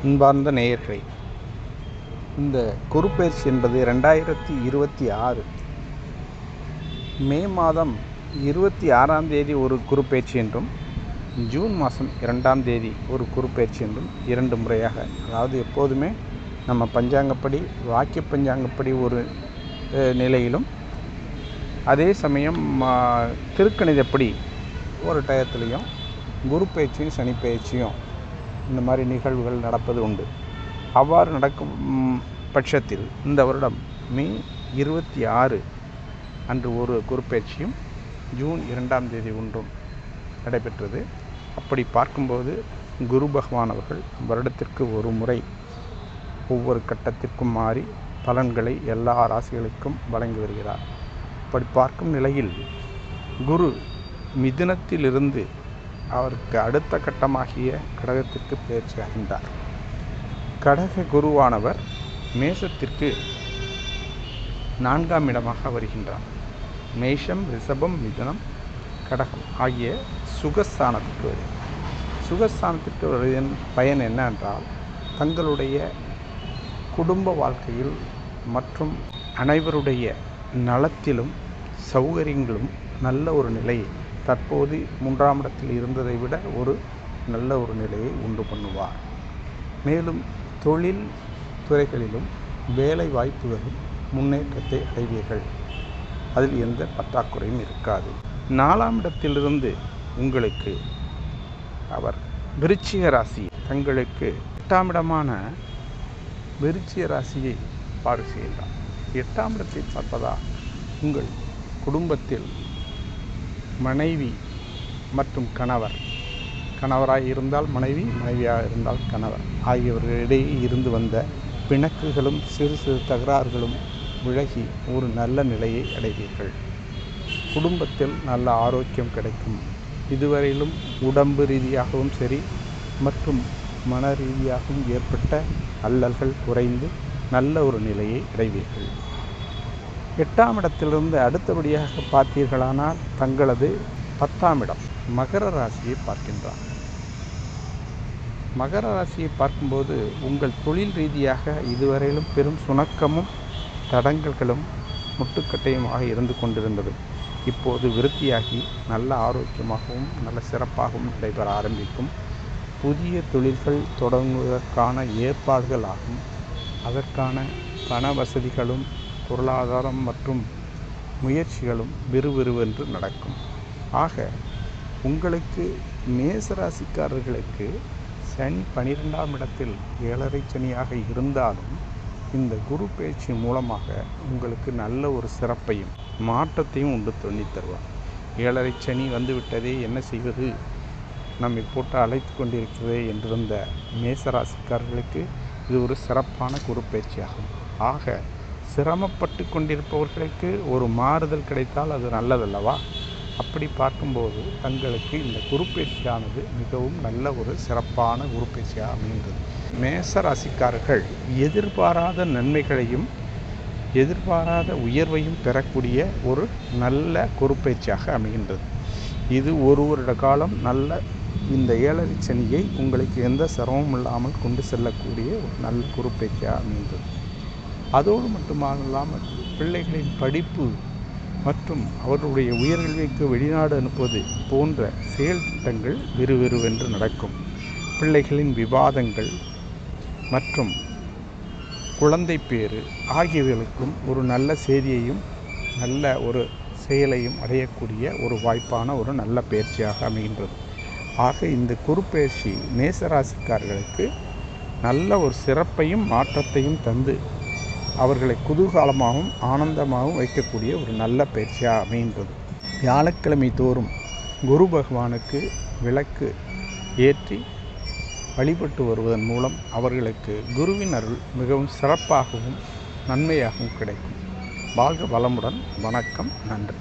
அன்பார்ந்த நேயர்களே, இந்த குருப்பெயர்ச்சி என்பது 2026 மே மாதம் 26ஆம் தேதி ஒரு குருப்பெயர்ச்சி என்றும், ஜூன் மாதம் 2ஆம் தேதி ஒரு குருப்பெயர்ச்சி என்றும் 2 முறையாக, அதாவது எப்போதுமே நம்ம பஞ்சாங்கப்படி வாக்கிய பஞ்சாங்கப்படி ஒரு நிலையிலும், அதே சமயம் திருக்கணிதப்படி ஒரு டயத்துலேயும் குரு பயிற்சியும் சனி பயிற்சியும் இந்த மாதிரி நிகழ்வுகள் நடப்பது உண்டு. அவ்வாறு நடக்கும் பட்சத்தில் இந்த வருடம் மே 26 அன்று ஒரு குரு பயிற்சியும் ஜூன் 2ஆம் தேதி ஒன்றும் நடைபெற்றது. அப்படி பார்க்கும்போது குரு பகவான் அவர்கள் வருடத்திற்கு ஒரு முறை ஒவ்வொரு கட்டத்திற்கும் மாறி பலன்களை எல்லா ராசிகளுக்கும் வழங்கி வருகிறார். அப்படி பார்க்கும் நிலையில் குரு மிதுனத்திலிருந்து அவருக்கு அடுத்த கட்டமாகிய கடகத்திற்கு பயிற்சி அடைந்தார். கடக குருவானவர் மேஷத்திற்கு 4ஆம் இடமாக வருகின்றார். மேஷம், ரிஷபம், மிதுனம், கடகம் ஆகிய சுகஸ்தானத்திற்கு வருகிறார். சுகஸ்தானத்திற்கு வருவதன் பயன் என்னவென்றால், தங்களுடைய குடும்ப வாழ்க்கையில் மற்றும் அனைவருடைய நலத்திலும் சௌகரியங்களும் நல்ல ஒரு நிலையை, தற்போது 3ஆம் இடத்தில் இருந்ததை விட ஒரு நல்ல ஒரு நிலையை உண்டு பண்ணுவார். மேலும் தொழில் துறைகளிலும் வேலை வாய்ப்புகளும் முன்னேற்றத்தை அடைவீர்கள். அதில் எந்த பற்றாக்குறையும் இருக்காது. 4ஆம் இடத்திலிருந்து உங்களுக்கு அவர் விருச்சிக ராசி, தங்களுக்கு 8ஆம் இடமான விருச்சிக ராசியை பாடு செய்கின்றார். 8ஆம் இடத்தை பார்ப்பதால் உங்கள் குடும்பத்தில் மனைவி மற்றும் கணவராக இருந்தால் மனைவி, மனைவியாக இருந்தால் கணவர் ஆகியவர்களிடையே இருந்து வந்த பிணக்குகளும் சிறு சிறு தகராறுகளும் விலகி ஒரு நல்ல நிலையை அடைவீர்கள். குடும்பத்தில் நல்ல ஆரோக்கியம் கிடைக்கும். இதுவரையிலும் உடம்பு ரீதியாகவும் சரி மற்றும் மன ரீதியாகவும் ஏற்பட்ட அல்லல்கள் குறைந்து நல்ல ஒரு நிலையை அடைவீர்கள். 8ஆம் இடத்திலிருந்து அடுத்தபடியாக பார்த்தீர்களானால் தங்களது 10ஆம் இடம் மகர ராசியை பார்க்கின்றார். மகர ராசியை பார்க்கும்போது உங்கள் தொழில் ரீதியாக இதுவரையிலும் பெரும் சுணக்கமும் தடங்கல்களும் முட்டுக்கட்டையுமாக இருந்து கொண்டிருந்தது இப்போது விருத்தியாகி நல்ல ஆரோக்கியமாகவும் நல்ல சிறப்பாகவும் நடைபெற ஆரம்பிக்கும். புதிய தொழில்கள் தொடங்குவதற்கான ஏற்பாடுகள் ஆகும். அதற்கான பண வசதிகளும் பொருளாதாரம் மற்றும் முயற்சிகளும் விறுவிறுவென்று நடக்கும். ஆக உங்களுக்கு மேசராசிக்காரர்களுக்கு சனி 12ஆம் இடத்தில் 7.5 சனியாக இருந்தாலும் இந்த குரு பயிற்சி மூலமாக உங்களுக்கு நல்ல ஒரு சிறப்பையும் மாற்றத்தையும் உண்டு பண்ணி தருவார். 7.5 சனி வந்துவிட்டதே, என்ன செய்வது, நம்மை போட்டு அழைத்து கொண்டிருக்கிறதே என்றிருந்த மேசராசிக்காரர்களுக்கு இது ஒரு சிறப்பான குரு பயிற்சியாகும். ஆக சிரமப்பட்டு கொண்டிருப்பவர்களுக்கு ஒரு மாறுதல் கிடைத்தால் அது நல்லதல்லவா? அப்படி பார்க்கும்போது தங்களுக்கு இந்த குருப்பெயர்ச்சியானது மிகவும் நல்ல ஒரு சிறப்பான குருப்பெயர்ச்சியாக அமைகின்றது. மேச ராசிக்காரர்கள் எதிர்பாராத நன்மைகளையும் எதிர்பாராத உயர்வையும் பெறக்கூடிய ஒரு நல்ல குருப்பெயர்ச்சியாக அமைகின்றது. இது ஒரு வருட காலம் நல்ல இந்த 7.5 சனியை உங்களுக்கு எந்த சிரமமும் இல்லாமல் கொண்டு செல்லக்கூடிய ஒரு நல்ல குருப்பெயர்ச்சியாக அமைகின்றது. அதோடு மட்டுமல்லாமல் பிள்ளைகளின் படிப்பு மற்றும் அவர்களுடைய உயர்கல்விக்கு வெளிநாடு அனுப்புவது போன்ற செயல் திட்டங்கள் விறுவிறுவென்று நடக்கும். பிள்ளைகளின் விவாதங்கள் மற்றும் குழந்தை பேறு ஆகியவைகளுக்கும் ஒரு நல்ல செய்தியையும் நல்ல ஒரு செயலையும் அடையக்கூடிய ஒரு வாய்ப்பான ஒரு நல்ல பயிற்சியாக அமைகின்றது. ஆக இந்த குருப்பெயர்ச்சி மேசராசிக்காரர்களுக்கு நல்ல ஒரு சிறப்பையும் மாற்றத்தையும் தந்து அவர்களை குதூகலமாகவும் ஆனந்தமாகவும் வைக்கக்கூடிய ஒரு நல்ல பயிற்சியாக அமைகின்றது. வியாழக்கிழமை தோறும் குரு பகவானுக்கு விளக்கு ஏற்றி வழிபட்டு வருவதன் மூலம் அவர்களுக்கு குருவின் அருள் மிகவும் சிறப்பாகவும் நன்மையாகவும் கிடைக்கும். வாழ்க வளமுடன். வணக்கம். நன்றி.